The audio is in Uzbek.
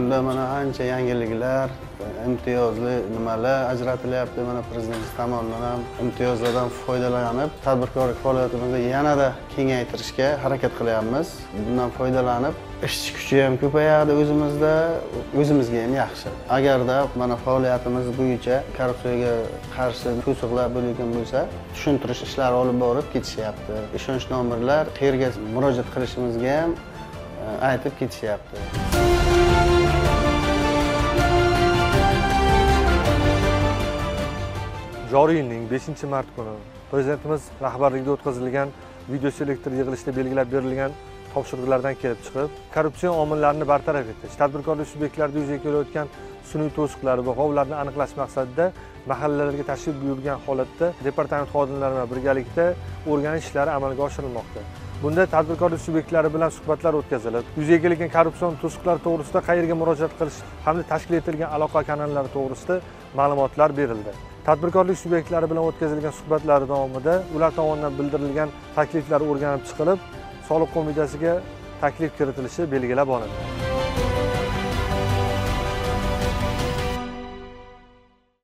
Unda mana ancha yangiliklar, imtiyozli nimalar ajratilyapti. Mana prezidentimiz tomonidan ham imtiyozlardan foydalanib, tadbirkorlik faoliyatimizni yanada kengaytirishga harakat qilyapmiz. Bundan foydalanib, ishchi kuchi ham ko'payadi o'zimizga ham yaxshi. Agarda mana faoliyatimiz bo'yicha korrupsiyaga qarshi to'siqlar bo'lgan bo'lsa, tushuntirish ishlari olib borib ketishyapti. Ishonch nomerlar qayerga murojaat qilishimizga ham aytib ketishyapti. Joriy yilning 5-mart kuni prezidentimiz rahbarligida o'tkazilgan video selektor yig'ilishida belgilab berilgan topshiriqlardan kelib chiqib, korrupsion omillarni bartaraf etish, tadbirkorlik subyektlarida yuzaga kelayotgan sun'iy to'siqlar va g'ovlarni aniqlash maqsadida mahallalarga tashrif buyurgan holatda departament xodimlari bilan birgalikda o'rganish ishlari amalga oshirilmoqda. Bunda tadbirkorlik subyektlari bilan suhbatlar o'tkazilib, yuzaga kelgan korrupsion to'siqlar to'g'risida qayerga murojaat qilish hamda tashkil etilgan aloqa kanallari to'g'risida ma'lumotlar berildi. Tadbirkorlik subyektlari bilan o'tkazilgan suhbatlar davomida ular tomonidan bildirilgan takliflar o'rganib chiqilib, soliq qo'mitasiga taklif kiritilishi belgilab olindi.